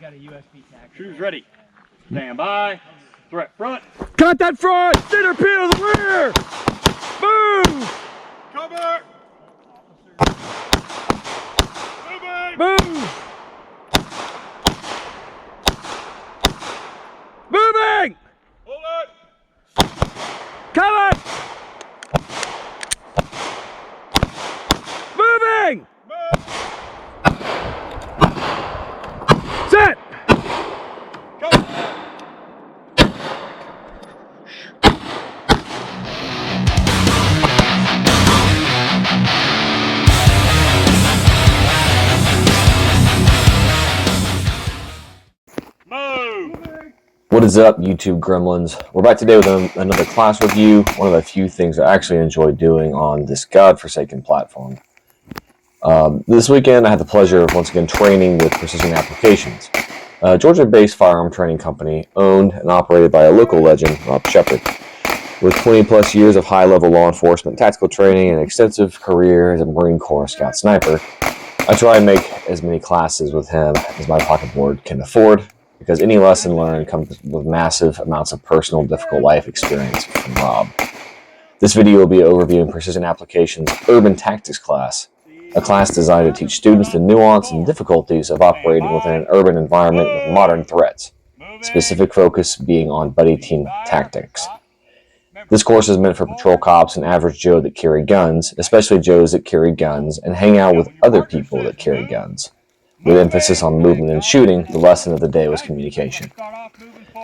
got a USB tag. Shoes ready. Stand by. Threat front. Contact front! Center peel the rear! Move! Cover! Move! Moving! Hold it! Cover! Moving! Move! Set! Cover! Move! What is up, YouTube gremlins? We're back today with another class review, one of the few things I actually enjoy doing on this godforsaken platform. This weekend I had the pleasure of once again training with Precision Applications, a Georgia-based firearm training company owned and operated by a local legend, Rob Shepard. With 20 plus years of high-level law enforcement, tactical training, and an extensive career as a Marine Corps Scout Sniper, I try and make as many classes with him as my pocketboard can afford, because any lesson learned comes with massive amounts of personal, difficult life experience from Rob. This video will be overviewing Precision Applications Urban Tactics class, a class designed to teach students the nuance and difficulties of operating within an urban environment with modern threats, specific focus being on buddy team tactics. This course is meant for patrol cops and average Joe that carry guns, especially Joes that carry guns and hang out with other people that carry guns. With emphasis on movement and shooting, the lesson of the day was communication.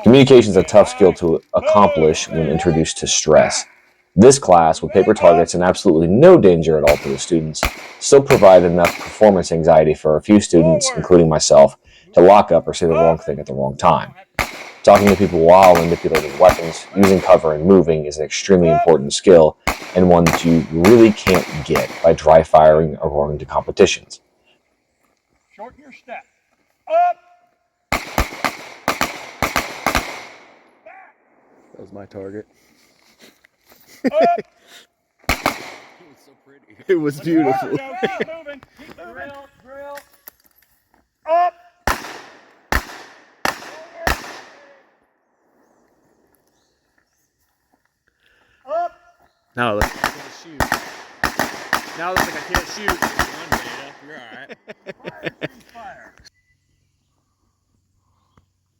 Communication is a tough skill to accomplish when introduced to stress. This class, with paper targets and absolutely no danger at all to the students, still provided enough performance anxiety for a few students, including myself, to lock up or say the wrong thing at the wrong time. Talking to people while manipulating weapons, using cover, and moving is an extremely important skill, and one that you really can't get by dry firing or going to competitions. Shorten your step. Up! That was my target. Up! It was so pretty. It was beautiful. Keep moving. Keep moving. Drill. Up! Up! Now it looks like I can't shoot. Now it looks like I can't shoot. You're alright. Fire.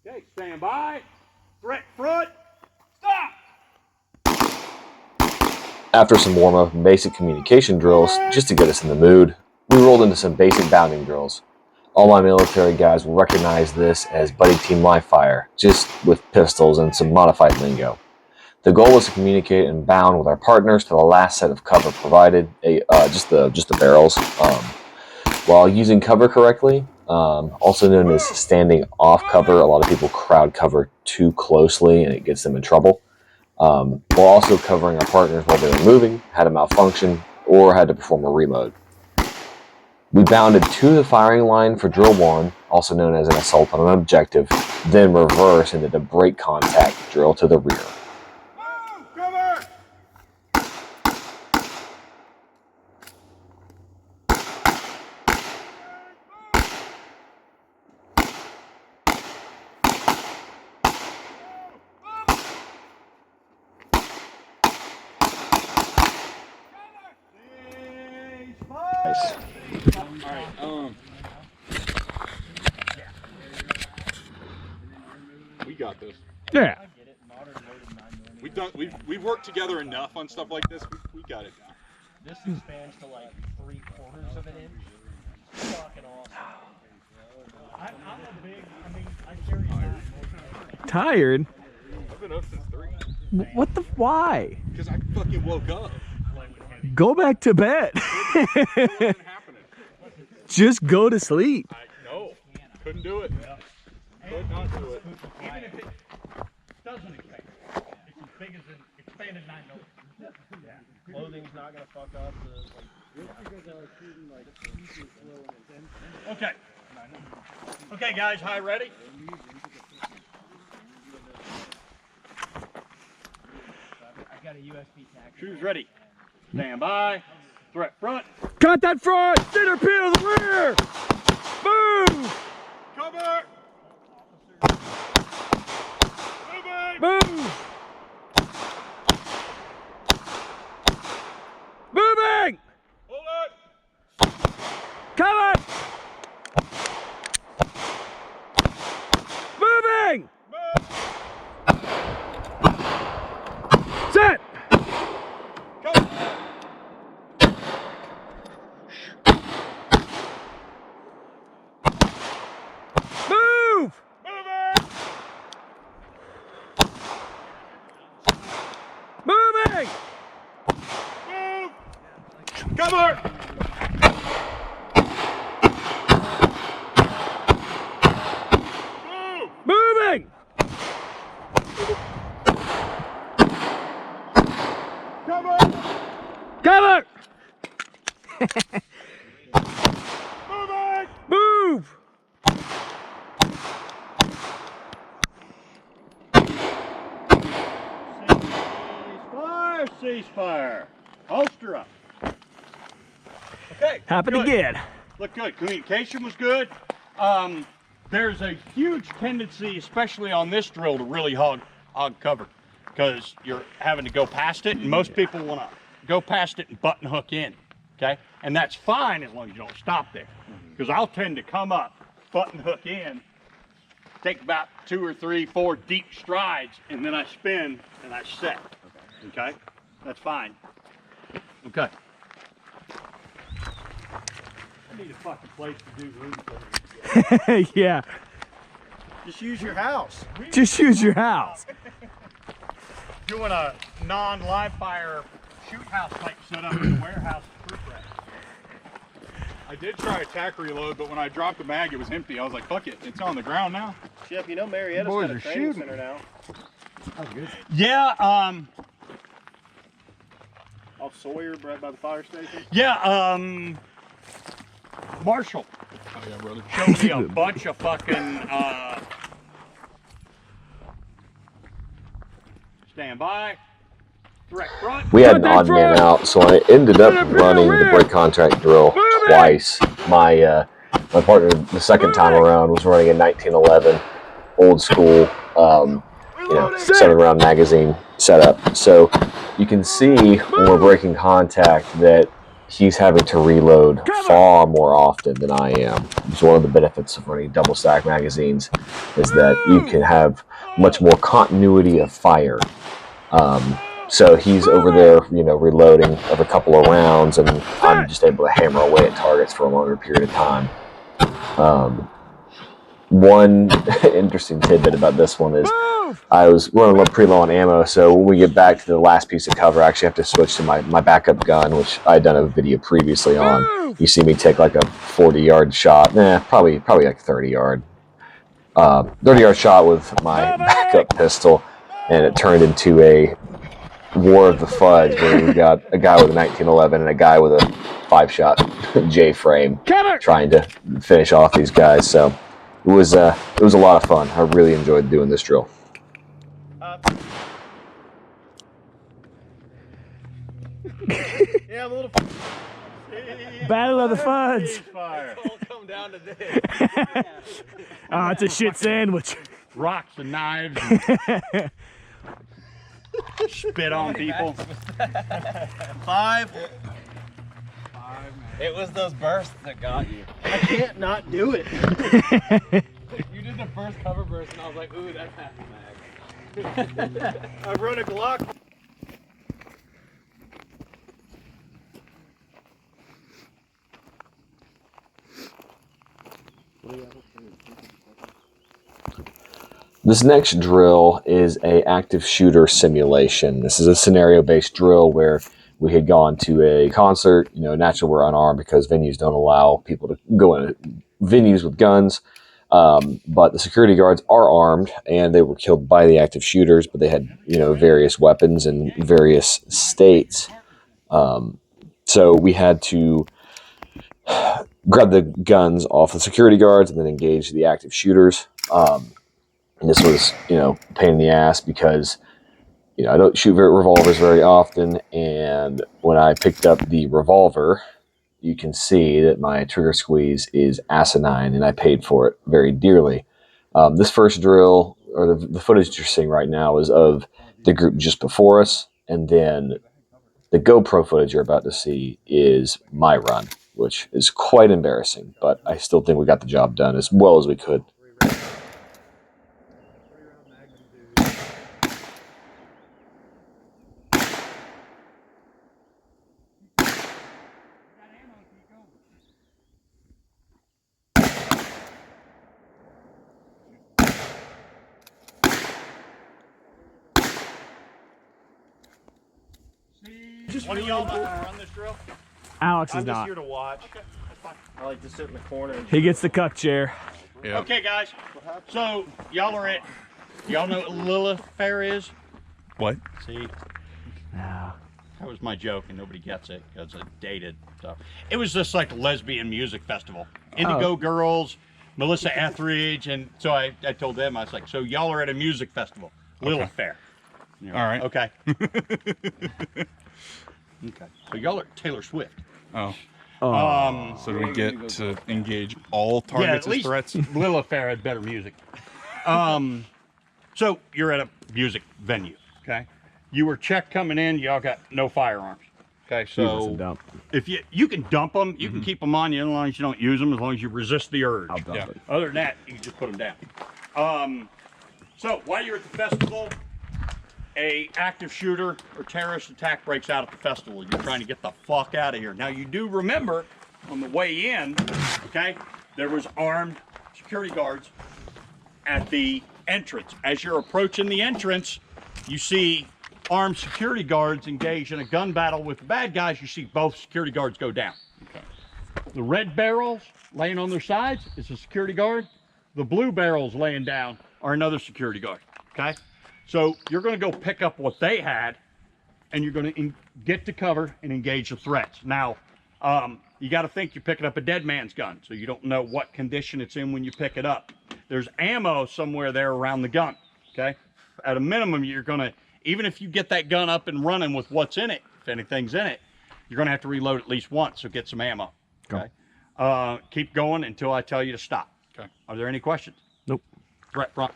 Okay, stand by. Threat front. Stop! After some warm-up and basic communication drills, just to get us in the mood, we rolled into some basic bounding drills. All my military guys will recognize this as buddy team live fire, just with pistols and some modified lingo. The goal was to communicate and bound with our partners to the last set of cover provided, just the barrels, while using cover correctly, also known as standing off cover. A lot of people crowd cover too closely and it gets them in trouble. While also covering our partners while they were moving, had a malfunction, or had to perform a reload. We bounded to the firing line for drill 1, also known as an assault on an objective, then reverse into the break contact drill to the rear. Cover! We got this. Yeah. We've worked together enough on stuff like this. We got it now. This expands to like 3/4 of an inch. Fucking awesome. I'm a big, I carry that. Tired? I've been up since 3. What the? Why? Because I fucking woke up. Go back to bed. It wasn't happening. Just go to sleep. No, couldn't do it. Could not do it. Even if it doesn't expand, it's as big as an expanded 9mm. Yeah. Clothing's not gonna fuck up. Okay. Okay, guys, high ready? I got a USB tag. Shoes ready. Stand by. Threat front. Contact front! Center peel the rear! Move! Cover! Cover! Moving! Cover! Cover! Moving! Move! Ceasefire! Ceasefire! Holster up. Okay. Happened good. again. Look good. Communication was good. There's a huge tendency, especially on this drill, to really hog cover because you're having to go past it, and most people want to go past it and button hook in. Okay, and that's fine as long as you don't stop there, because I'll tend to come up, button hook in, take about 2 or 3, 4 deep strides, and then I spin and I set. Okay, that's fine. Okay. I need a fucking place to do room clearing. Yeah. Just use your house. Just use your house. Doing a non-live fire shoot house type setup in the warehouse troop rack. I did try a tack reload, but when I dropped the mag, it was empty. I was like, fuck it, it's on the ground now. Chip, you know Marietta's Boys got a are training shooting. center now. Yeah, Off Sawyer, right by the fire station. yeah, Marshall. Oh yeah, brother. Showed me a bunch of fucking, stand by, direct front. We had an odd man out, so I ended up running the break contract drill twice. My my partner, the second time around, was running a 1911 old school, 7-round magazine setup. So you can see when we're breaking contact that he's having to reload far more often than I am. It's one of the benefits of running double stack magazines is that you can have much more continuity of fire. So he's over there, reloading every couple of rounds, and I'm just able to hammer away at targets for a longer period of time. One interesting tidbit about this one is I was running pretty low on ammo, so when we get back to the last piece of cover, I actually have to switch to my backup gun, which I had done a video previously on. You see me take like a 40-yard shot, probably like 30-yard. 30-yard shot with my backup pistol, and it turned into a War of the Fudge, where we got a guy with a 1911 and a guy with a 5-shot J-frame trying to finish off these guys. So it was a lot of fun. I really enjoyed doing this drill. Yeah, I'm a little. Battle of the Fudge. Fire. All come down to this. Oh, it's a shit sandwich. Rocks and knives and spit on people. 5. It was those bursts that got you. I can't not do it. You did the first cover burst, and I was like, ooh, that's half a mag. I've run a Glock. This next drill is a active shooter simulation. This is a scenario-based drill where we had gone to a concert. Naturally we're unarmed because venues don't allow people to go in venues with guns. But the security guards are armed, and they were killed by the active shooters, but they had, various weapons in various states. So we had to grab the guns off the security guards and then engage the active shooters. And this was, a pain in the ass because, I don't shoot revolvers very often. And when I picked up the revolver, you can see that my trigger squeeze is asinine, and I paid for it very dearly. This first drill, or the footage you're seeing right now, is of the group just before us. And then the GoPro footage you're about to see is my run, which is quite embarrassing. But I still think we got the job done as well as we could. One of y'all about to run this drill? Alex is I'm just not. here to watch. Okay, that's fine. I like to sit in the corner. And He gets the cuck chair. Yep. Okay, guys. So y'all are at. Y'all know what Lilith Fair is? What? See, No. that was my joke, and nobody gets it because it's dated stuff. It was just like a lesbian music festival. Indigo Girls, Melissa Etheridge, and so I told them, I was like, so y'all are at a music festival, Lilith Fair. You know, All right. Okay. Okay. So y'all are at Taylor Swift. Oh. So So do we get to engage all yeah, targets at least as threats? Lilith Fair had better music. So you're at a music venue, okay? You were checked coming in. Y'all got no firearms, okay? So if you can dump them, you can keep them on you as long as you don't use them, as long as you resist the urge. I'll dump Yeah. it. Other than that, you can just put them down. So while you're at the festival, a active shooter or terrorist attack breaks out at the festival. You're trying to get the fuck out of here. Now you do remember on the way in, okay, there was armed security guards at the entrance. As you're approaching the entrance, you see armed security guards engaged in a gun battle with the bad guys. You see both security guards go down. Okay. The red barrels laying on their sides is a security guard. The blue barrels laying down are another security guard, okay? So you're gonna go pick up what they had, and you're gonna get to cover and engage the threats. Now, you gotta think you're picking up a dead man's gun, so you don't know what condition it's in when you pick it up. There's ammo somewhere there around the gun, okay? At a minimum, you're gonna, even if you get that gun up and running with what's in it, if anything's in it, you're gonna have to reload at least once, so get some ammo, okay? Keep going until I tell you to stop. Okay. Are there any questions? Nope. Threat front.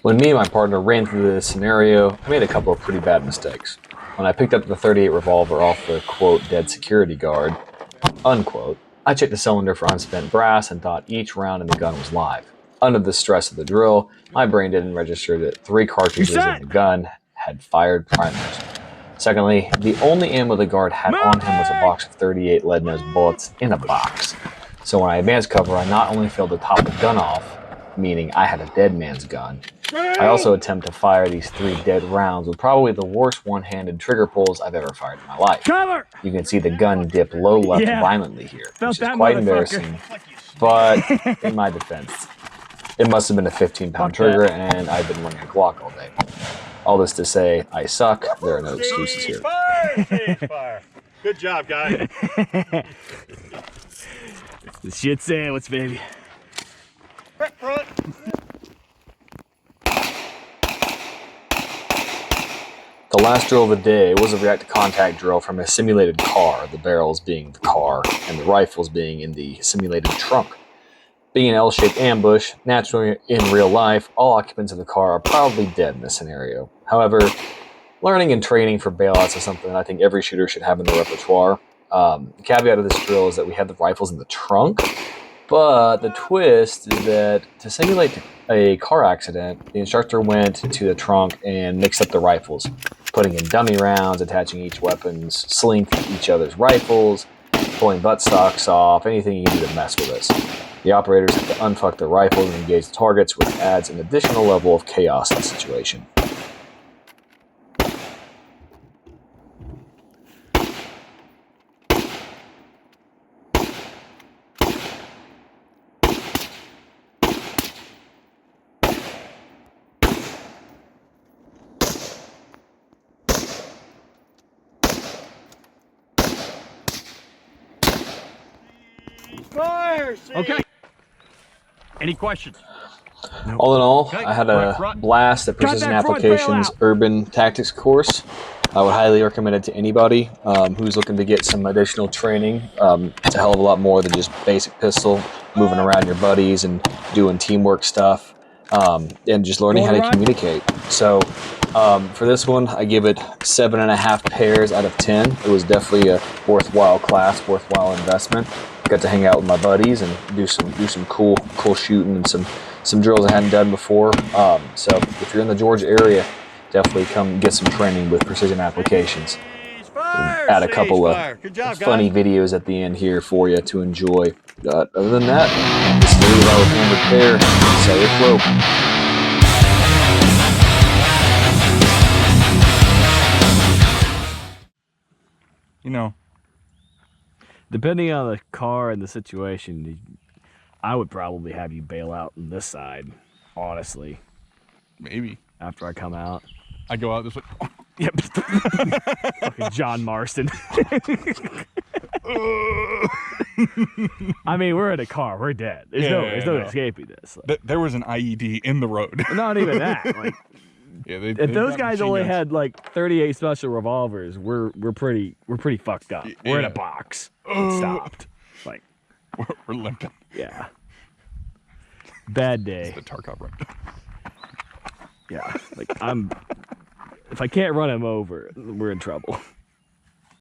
When me and my partner ran through this scenario, I made a couple of pretty bad mistakes. When I picked up the .38 revolver off the, quote, dead security guard, unquote, I checked the cylinder for unspent brass and thought each round in the gun was live. Under the stress of the drill, my brain didn't register that 3 cartridges in the gun had fired primers. Secondly, the only ammo the guard had on him was a box of .38 lead-nose bullets in a box. So when I advanced cover, I not only failed to top the gun off, meaning I had a dead man's gun, I also attempt to fire these 3 dead rounds with probably the worst one-handed trigger pulls I've ever fired in my life. Cover! You can see the gun dip low left violently here, Felt which is that quite motherfucker. embarrassing. But in my defense, it must have been a 15-pound trigger, and I've been running a Glock all day. All this to say, I suck. There are no excuses here. Ceasefire! Good job, guys. The shit sandwich, baby. Threat front. The last drill of the day was a react to contact drill from a simulated car, the barrels being the car and the rifles being in the simulated trunk. Being an L-shaped ambush, naturally in real life, all occupants of the car are probably dead in this scenario. However, learning and training for bailouts is something that I think every shooter should have in their repertoire. The caveat of this drill is that we have the rifles in the trunk, but the twist is that to simulate a car accident, the instructor went to the trunk and mixed up the rifles, putting in dummy rounds, attaching each weapon's sling to each other's rifles, pulling buttstocks off, anything you can do to mess with this. The operators have to unfuck their rifles and engage the targets, which adds an additional level of chaos in the situation. Fire! Okay. Any questions? All in all, I had a blast at Precision Applications Urban Tactics course. I would highly recommend it to anybody who's looking to get some additional training. It's a hell of a lot more than just basic pistol, moving around your buddies and doing teamwork stuff, and just learning how to communicate. So for this one, I give it 7.5 pairs out of 10. It was definitely a worthwhile class, worthwhile investment. Got to hang out with my buddies and do some cool shooting and some drills I hadn't done before. So if you're in the Georgia area, definitely come get some training with Precision Applications. Fire! Fire! Add a couple Fire. of Good job, funny guys. videos at the end here for you to enjoy. But other than that, this is Levi with Hammered Pear. Say it flow. You know, Depending on the car and the situation, I would probably have you bail out on this side, honestly, maybe. after I come out. I go out this way. Yep. Fucking John Marston. I mean, we're in a car. We're dead. There's no escaping this. Like, There was an IED in the road. not even that. Like, Yeah, if those guys only had like 38 special revolvers, we're pretty fucked up. We're in a Yeah. box. It stopped. Like, we're limping. yeah. Bad day. The Tarkov run. Yeah. Like if I can't run him over, we're in trouble.